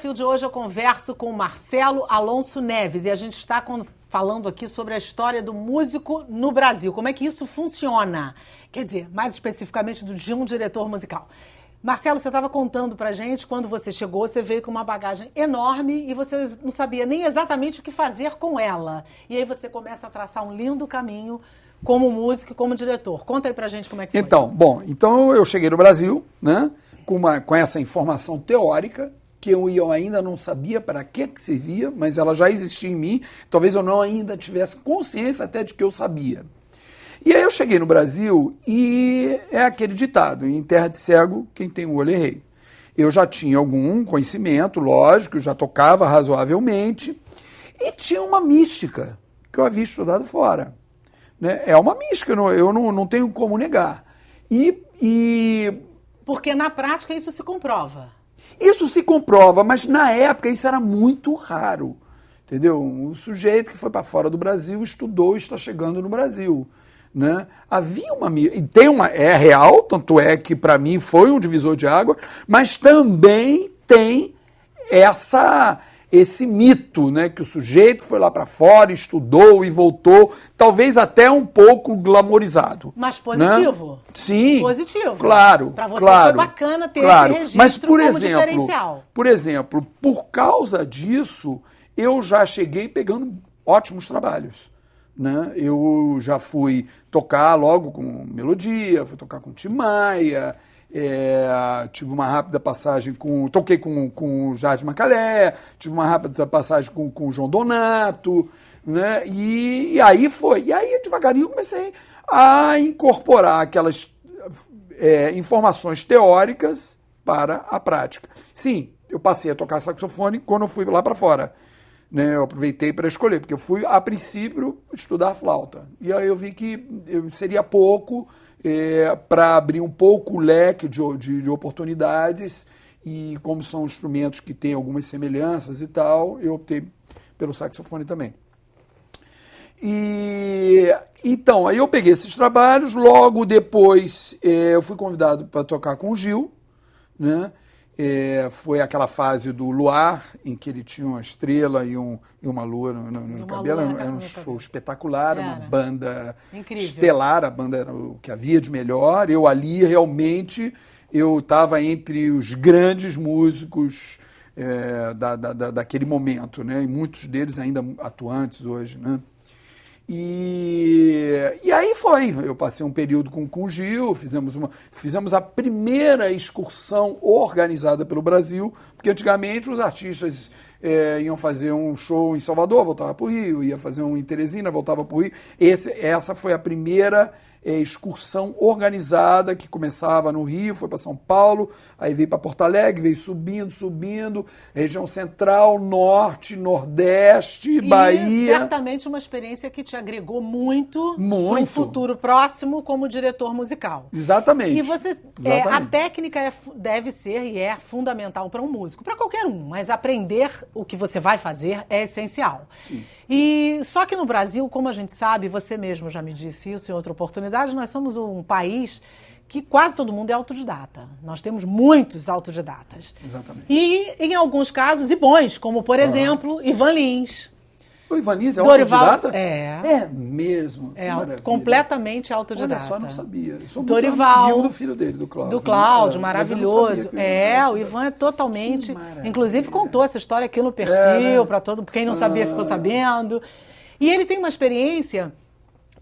Desafio de hoje eu converso com o Marcelo Alonso Neves e a gente está falando aqui sobre a história do músico no Brasil. Como é que isso funciona? Quer dizer, mais especificamente de um diretor musical. Marcelo, você estava contando pra gente, quando você chegou, você veio com uma bagagem enorme e você não sabia nem exatamente o que fazer com ela. E aí você começa a traçar um lindo caminho como músico e como diretor. Conta aí pra gente como é que foi. Então eu cheguei no Brasil, né, com essa informação teórica, que eu ainda não sabia para que servia, mas ela já existia em mim, talvez eu não ainda tivesse consciência até de que eu sabia. E aí eu cheguei no Brasil e é aquele ditado, em terra de cego, quem tem o olho é rei. Eu já tinha algum conhecimento, lógico, já tocava razoavelmente, e tinha uma mística que eu havia estudado fora. Né? É uma mística, eu não tenho como negar. Porque na prática isso se comprova. Isso se comprova, mas na época isso era muito raro. Entendeu? Um sujeito que foi para fora do Brasil, estudou e está chegando no Brasil. Né? Havia é real, tanto é que para mim foi um divisor de água, mas também tem esse mito, né, que o sujeito foi lá para fora, estudou e voltou, talvez até um pouco glamorizado. Mas positivo? Né? Sim. Positivo. Claro. Para você claro, foi bacana ter claro. esse registro. Mas, por como exemplo, diferencial. Por exemplo, por causa disso, eu já cheguei pegando ótimos trabalhos. Né? Eu já fui tocar logo com Melodia, fui tocar com Tim Maia, tive uma rápida passagem toquei com o Jardim Macalé, tive uma rápida passagem com o João Donato, né? E aí foi. E aí, devagarinho, eu comecei a incorporar aquelas informações teóricas para a prática. Sim, eu passei a tocar saxofone quando eu fui lá para fora. Né, eu aproveitei para escolher, porque eu fui, a princípio, estudar flauta. E aí eu vi que seria pouco para abrir um pouco o leque de oportunidades, e como são instrumentos que têm algumas semelhanças e tal, eu optei pelo saxofone também. Então, aí eu peguei esses trabalhos, logo depois eu fui convidado para tocar com o Gil, né? Foi aquela fase do Luar, em que ele tinha uma estrela e uma lua no cabelo. Era um show espetacular, uma banda incrível, estelar, a banda era o que havia de melhor. Eu ali, realmente, eu estava entre os grandes músicos daquele momento, né? E muitos deles ainda atuantes hoje, né? E aí foi, eu passei um período com o Gil, fizemos a primeira excursão organizada pelo Brasil, porque antigamente os artistas iam fazer um show em Salvador, voltava para o Rio, ia fazer um em Teresina, voltava para o Rio. Essa foi a primeira excursão organizada, que começava no Rio, foi para São Paulo, aí veio para Porto Alegre, veio subindo, região central, norte, nordeste, Bahia. Certamente uma experiência que te agregou muito. Para um futuro próximo como diretor musical. Exatamente. E você, a técnica deve ser e é fundamental para um músico, para qualquer um, mas aprender o que você vai fazer é essencial. Sim. E só que no Brasil, como a gente sabe, você mesmo já me disse isso em outra oportunidade, nós somos um país que quase todo mundo é autodidata. Nós temos muitos autodidatas. Exatamente. E em alguns casos, e bons, como por exemplo, Ivan Lins. O Ivan Lins é Dorival, autodidata? É mesmo. É completamente autodidata. Olha só, não sabia. Eu sou Dorival, amigo do filho dele, do Cláudio. Do Cláudio, maravilhoso. O Ivan é totalmente... Inclusive contou essa história aqui no perfil, para todo... Quem não sabia ficou sabendo. E ele tem uma experiência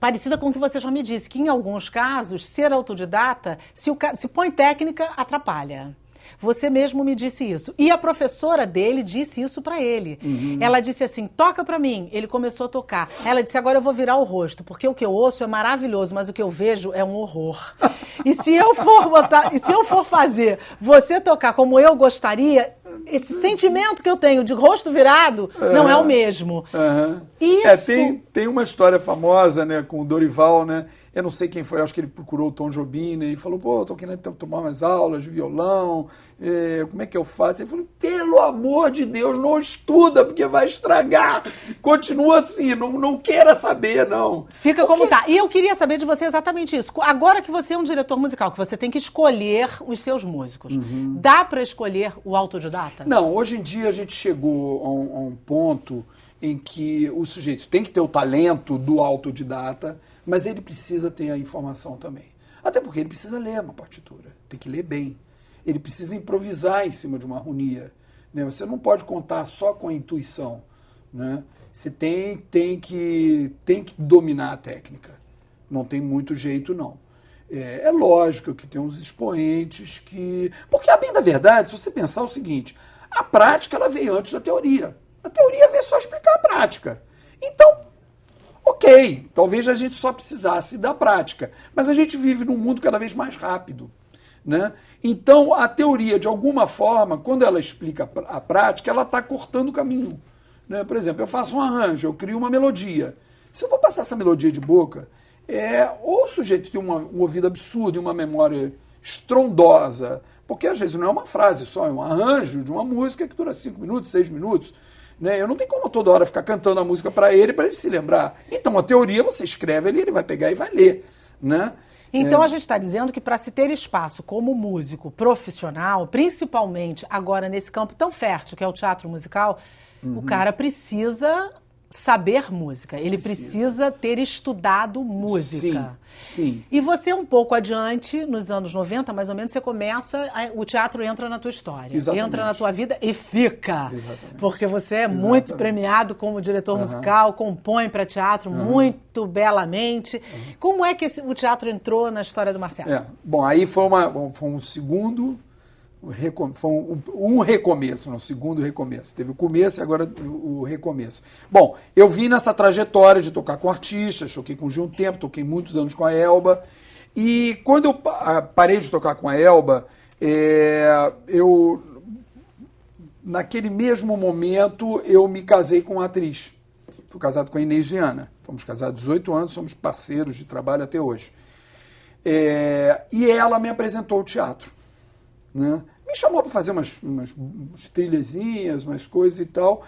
parecida com o que você já me disse, que em alguns casos, ser autodidata, se põe técnica, atrapalha. Você mesmo me disse isso. E a professora dele disse isso pra ele. Uhum. Ela disse assim, toca pra mim. Ele começou a tocar. Ela disse, agora eu vou virar o rosto, porque o que eu ouço é maravilhoso, mas o que eu vejo é um horror. E se eu for fazer você tocar como eu gostaria, esse sentimento que eu tenho de rosto virado não é o mesmo. Uhum. Isso... Tem uma história famosa, né, com o Dorival, né? Eu não sei quem foi, acho que ele procurou o Tom Jobim, né, e falou, pô, eu tô querendo tomar umas aulas de violão, como é que eu faço? Ele falou, pelo amor de Deus, não estuda, porque vai estragar. Continua assim, não queira saber, não. Fica como tá. E eu queria saber de você exatamente isso. Agora que você é um diretor musical, que você tem que escolher os seus músicos, dá para escolher o autodidata? Não, hoje em dia a gente chegou a um ponto em que o sujeito tem que ter o talento do autodidata, mas ele precisa ter a informação também. Até porque ele precisa ler uma partitura, tem que ler bem. Ele precisa improvisar em cima de uma harmonia, né? Você não pode contar só com a intuição, né? Você tem que dominar a técnica. Não tem muito jeito, não. É lógico que tem uns expoentes que... Porque, a bem da verdade, se você pensar o seguinte, a prática ela veio antes da teoria. A teoria veio só explicar a prática. Então, ok, talvez a gente só precisasse da prática, mas a gente vive num mundo cada vez mais rápido, né? Então, a teoria, de alguma forma, quando ela explica a prática, ela está cortando o caminho, né? Por exemplo, eu faço um arranjo, eu crio uma melodia. Se eu vou passar essa melodia de boca, ou o sujeito tem um ouvido absurdo e uma memória estrondosa, porque às vezes não é uma frase só, é um arranjo de uma música que dura 5 minutos, 6 minutos, né? Eu não tenho como toda hora ficar cantando a música para ele se lembrar. Então, a teoria, você escreve ali, ele vai pegar e vai ler, né? Então, a gente está dizendo que para se ter espaço como músico profissional, principalmente agora nesse campo tão fértil que é o teatro musical, o cara precisa saber música, ele precisa ter estudado música. Sim. E você um pouco adiante, nos anos 90, mais ou menos, você começa, o teatro entra na tua história, Exatamente. entra na tua vida e fica. Exatamente. Porque você é muito premiado como diretor musical, compõe para teatro muito belamente. Como é que o teatro entrou na história do Marcelo? Bom, aí foi um segundo... Foi um recomeço, não, segundo recomeço. Teve o começo e agora o recomeço. Bom, eu vim nessa trajetória de tocar com artistas, toquei com o Gil um tempo, toquei muitos anos com a Elba. E quando eu parei de tocar com a Elba, naquele mesmo momento, eu me casei com uma atriz. Fui casado com a Inês Viana. Fomos casados há 18 anos, somos parceiros de trabalho até hoje. E ela me apresentou o teatro, né? Me chamou para fazer umas trilhazinhas, umas coisas e tal.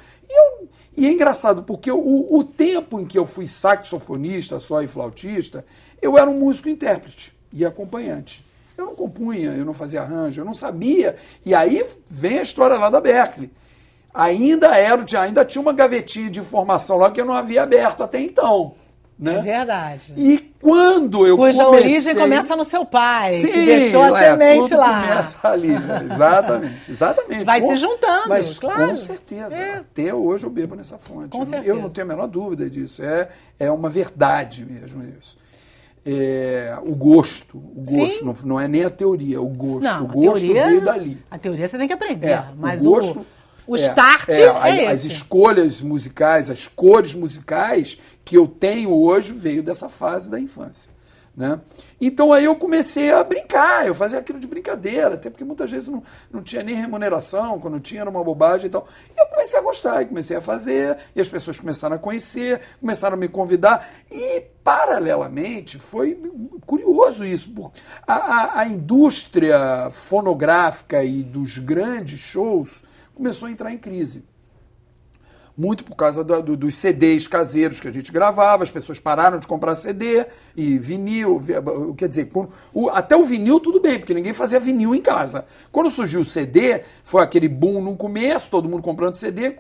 E é engraçado, porque o tempo em que eu fui saxofonista só e flautista, eu era um músico-intérprete e acompanhante. Eu não compunha, eu não fazia arranjo, eu não sabia. E aí vem a história lá da Berklee. Ainda tinha uma gavetinha de informação lá que eu não havia aberto até então, né? É verdade. E quando eu Cuja origem começa no seu pai, sim, que deixou a semente tudo lá. Começa ali, né? Exatamente. Vai se juntando, mas claro. Com certeza. Até hoje eu bebo nessa fonte. Com certeza. Eu não tenho a menor dúvida disso. É uma verdade mesmo isso. O gosto não é nem a teoria, o gosto. Não, o gosto veio dali. A teoria você tem que aprender, mas o gosto... O start é esse. As escolhas musicais, as cores musicais que eu tenho hoje veio dessa fase da infância, né? Então aí eu comecei a brincar, eu fazia aquilo de brincadeira, até porque muitas vezes não tinha nem remuneração, quando tinha era uma bobagem e tal. E eu comecei a gostar, e comecei a fazer, e as pessoas começaram a conhecer, começaram a me convidar, e paralelamente foi curioso isso, porque a indústria fonográfica e dos grandes shows começou a entrar em crise. Muito por causa dos CDs caseiros que a gente gravava, as pessoas pararam de comprar CD e vinil, quer dizer, até o vinil tudo bem, porque ninguém fazia vinil em casa. Quando surgiu o CD, foi aquele boom no começo, todo mundo comprando CD,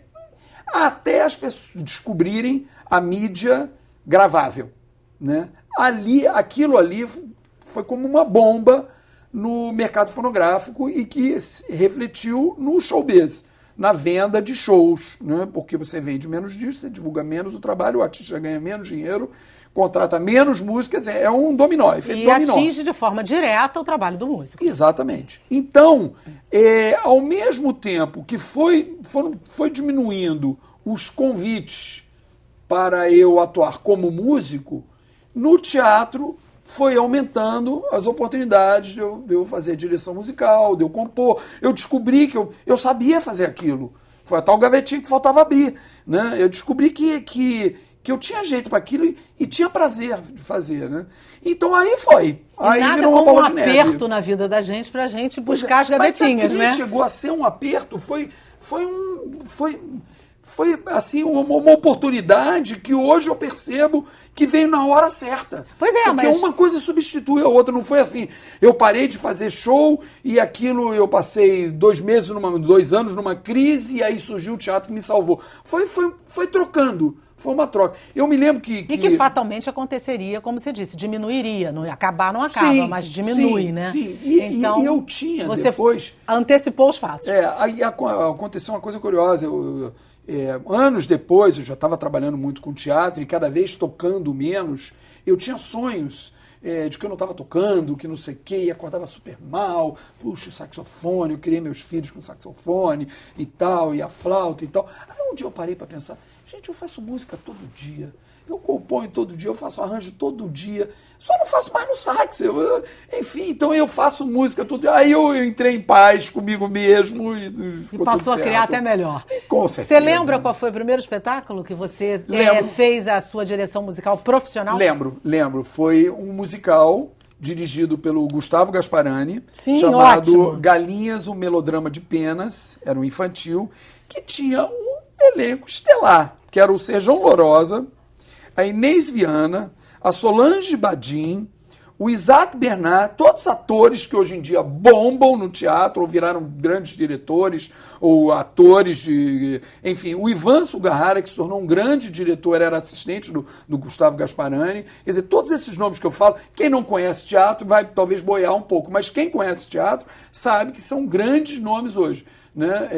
até as pessoas descobrirem a mídia gravável, né? Aquilo ali foi como uma bomba no mercado fonográfico e que refletiu no showbiz, na venda de shows, né? Porque você vende menos discos, você divulga menos o trabalho, o artista ganha menos dinheiro, contrata menos músicas, é um dominó, efeito dominó. E atinge de forma direta o trabalho do músico. Exatamente. Então, ao mesmo tempo que foi diminuindo os convites para eu atuar como músico, no teatro foi aumentando as oportunidades de eu fazer direção musical, de eu compor. Eu descobri que eu sabia fazer aquilo. Foi a tal gavetinha que faltava abrir, né? Eu descobri que que eu tinha jeito para aquilo e tinha prazer de fazer, né? Então aí foi. Aí nada virou uma como um bola de neve. aperto na vida da gente pra gente buscar as gavetinhas, mas né? chegou a ser um aperto, foi assim uma oportunidade que hoje eu percebo que veio na hora certa. Pois é, porque mas uma coisa substitui a outra. Não foi assim, eu parei de fazer show e aquilo eu passei 2 anos numa crise e aí surgiu o teatro que me salvou. Foi trocando. Foi uma troca. Eu me lembro que... E que fatalmente aconteceria, como você disse, diminuiria. Não acaba, sim, mas diminui, né? Sim, então, e eu tinha você depois... antecipou os fatos. Aí aconteceu uma coisa curiosa. Anos depois, eu já estava trabalhando muito com teatro e cada vez tocando menos, eu tinha sonhos de que eu não estava tocando, que não sei o quê, e acordava super mal, puxa, o saxofone, eu criei meus filhos com saxofone e tal, e a flauta e tal. Aí um dia eu parei para pensar, gente, eu faço música todo dia, eu componho todo dia, eu faço arranjo todo dia, só não faço mais no sax. Enfim, então eu faço música todo dia. Aí eu entrei em paz comigo mesmo e passou a criar até melhor. Com certeza. Você lembra qual foi o primeiro espetáculo que você fez a sua direção musical profissional? Lembro. Foi um musical dirigido pelo Gustavo Gasparani, sim, chamado ótimo. Galinhas, um Melodrama de Penas, era um infantil, que tinha um elenco estelar, que era o Serjão Lourosa, a Inês Viana, a Solange Badim, o Isaac Bernard, todos atores que hoje em dia bombam no teatro, ou viraram grandes diretores, ou atores, enfim, o Ivan Sugarrara, que se tornou um grande diretor, era assistente do Gustavo Gasparani. Quer dizer, todos esses nomes que eu falo, quem não conhece teatro vai talvez boiar um pouco, mas quem conhece teatro sabe que são grandes nomes hoje. Né?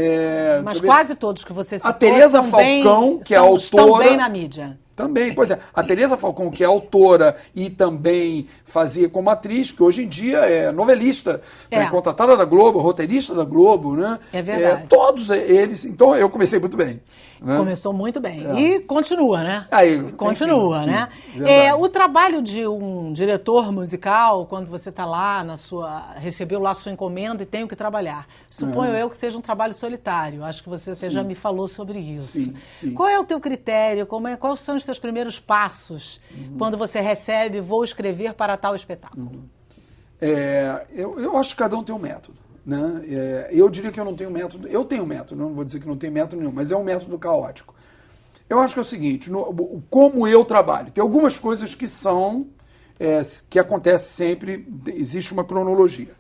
Mas quase todos que você citou a Tereza Falcão, que é autora... Estão bem na mídia. Também, pois é. A Tereza Falcão, que é autora e também fazia como atriz, que hoje em dia é novelista, né, contratada da Globo, roteirista da Globo, né? É verdade. Todos eles. Então eu comecei muito bem. Né? Começou muito bem. E continua, né? Continua, enfim, né? O trabalho de um diretor musical, quando você está lá recebeu lá a sua encomenda e tem que trabalhar. Suponho eu que seja um trabalho solitário. Acho que você até já me falou sobre isso. Sim. Qual é o teu critério? Quais são os seus primeiros passos quando você recebe, vou escrever para tal espetáculo? Eu acho que cada um tem um método. Né? Eu diria que eu não tenho método. Eu tenho método, não vou dizer que não tenho método nenhum, mas é um método caótico. Eu acho que é o seguinte, como eu trabalho, tem algumas coisas que que acontecem sempre, existe uma cronologia.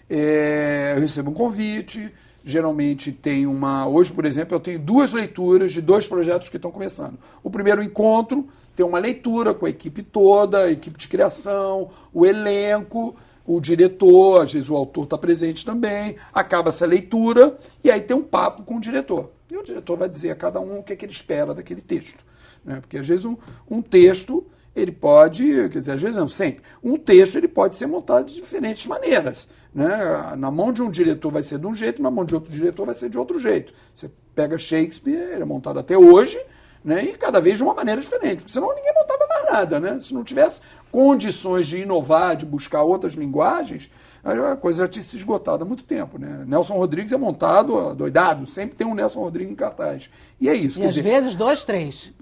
Eu recebo um convite, geralmente tem hoje, por exemplo, eu tenho 2 leituras de 2 projetos que estão começando. O primeiro encontro tem uma leitura com a equipe toda, a equipe de criação, o elenco, o diretor, às vezes o autor está presente também, acaba essa leitura e aí tem um papo com o diretor. E o diretor vai dizer a cada um o que ele espera daquele texto. Né? Porque às vezes um texto, ele pode, quer dizer, às vezes não, sempre, um texto ele pode ser montado de diferentes maneiras. Né? Na mão de um diretor vai ser de um jeito, na mão de outro diretor vai ser de outro jeito. Você pega Shakespeare, ele é montado até hoje, né? E cada vez de uma maneira diferente, porque senão ninguém montava mais nada. Né? Se não tivesse condições de inovar, de buscar outras linguagens, a coisa já tinha se esgotado há muito tempo. Né? Nelson Rodrigues é montado doidado, sempre tem um Nelson Rodrigues em cartaz. E é isso. E às vezes 2, 3.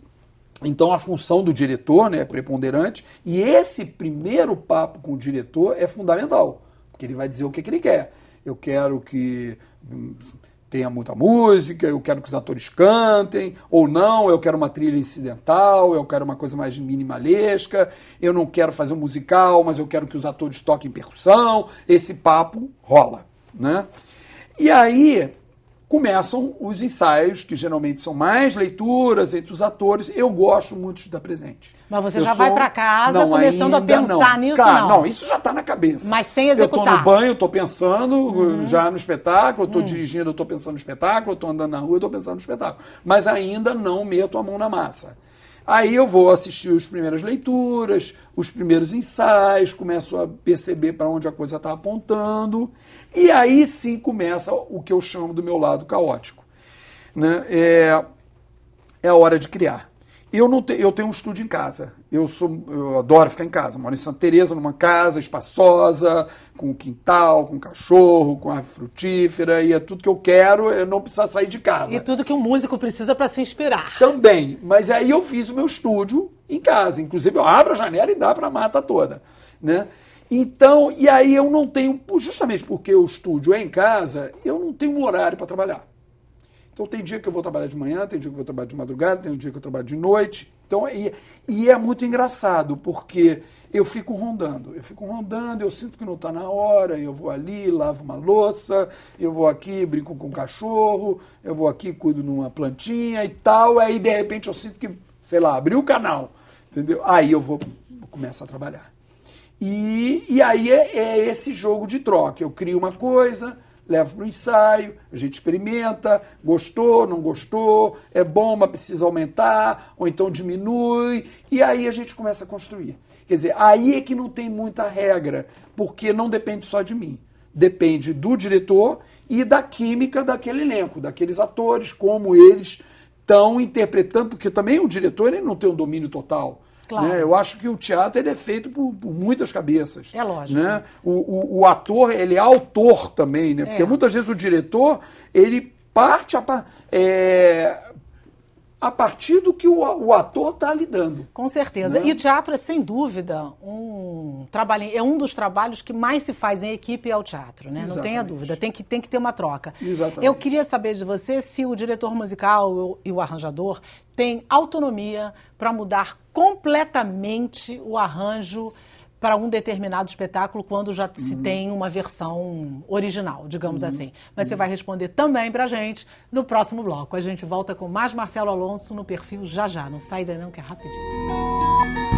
Então a função do diretor, né, é preponderante, e esse primeiro papo com o diretor é fundamental, porque ele vai dizer o que ele quer. Eu quero que tenha muita música, eu quero que os atores cantem, ou não, eu quero uma trilha incidental, eu quero uma coisa mais minimalesca, eu não quero fazer um musical, mas eu quero que os atores toquem percussão. Esse papo rola, né? E aí começam os ensaios, que geralmente são mais leituras entre os atores. Eu gosto muito de estar presente. Mas você já vai para casa começando a pensar nisso, não? Não, isso já está na cabeça. Mas sem executar. Eu estou no banho, estou pensando já no espetáculo, eu estou dirigindo, eu estou pensando no espetáculo, eu estou andando na rua, eu estou pensando no espetáculo. Mas ainda não meto a mão na massa. Aí eu vou assistir as primeiras leituras, os primeiros ensaios, começo a perceber para onde a coisa está apontando, e aí sim começa o que eu chamo do meu lado caótico. Né? É a hora de criar. Eu tenho um estúdio em casa. Eu adoro ficar em casa. Moro em Santa Teresa, numa casa espaçosa, com quintal, com cachorro, com árvore frutífera, e é tudo que eu quero, eu não precisar sair de casa. E tudo que um músico precisa para se inspirar. Também. Mas aí eu fiz o meu estúdio em casa. Inclusive, eu abro a janela e dá para a mata toda, né? Então, e aí eu não tenho, justamente porque o estúdio é em casa, eu não tenho um horário para trabalhar. Então tem dia que eu vou trabalhar de manhã, tem dia que eu vou trabalhar de madrugada, tem dia que eu trabalho de noite. Então, e é muito engraçado, porque eu fico rondando, eu sinto que não está na hora, eu vou ali, lavo uma louça, eu vou aqui, brinco com o cachorro, eu vou aqui, cuido numa plantinha e tal, aí de repente eu sinto que, sei lá, abriu o canal, entendeu? Aí eu começo a trabalhar. E aí é esse jogo de troca, eu crio uma coisa, levo para o ensaio, a gente experimenta, gostou, não gostou, é bom, mas precisa aumentar, ou então diminui, e aí a gente começa a construir. Quer dizer, aí é que não tem muita regra, porque não depende só de mim. Depende do diretor e da química daquele elenco, daqueles atores, como eles estão interpretando, porque também o diretor ele não tem um domínio total. Claro. Né? Eu acho que o teatro ele é feito por muitas cabeças. É lógico. Né? O ator, ele é autor também, né? Porque muitas vezes o diretor, ele parte a partir do que o ator está lidando. Com certeza. Né? E o teatro é, sem dúvida, um dos trabalhos que mais se faz em equipe é o teatro, né? Não tenha dúvida, tem que ter uma troca. Exatamente. Eu queria saber de você se o diretor musical e o arranjador têm autonomia para mudar completamente o arranjo para um determinado espetáculo quando já se tem uma versão original, digamos assim. Mas você vai responder também pra gente no próximo bloco. A gente volta com mais Marcelo Alonso no Perfil já já. Não sai daí não, que é rapidinho.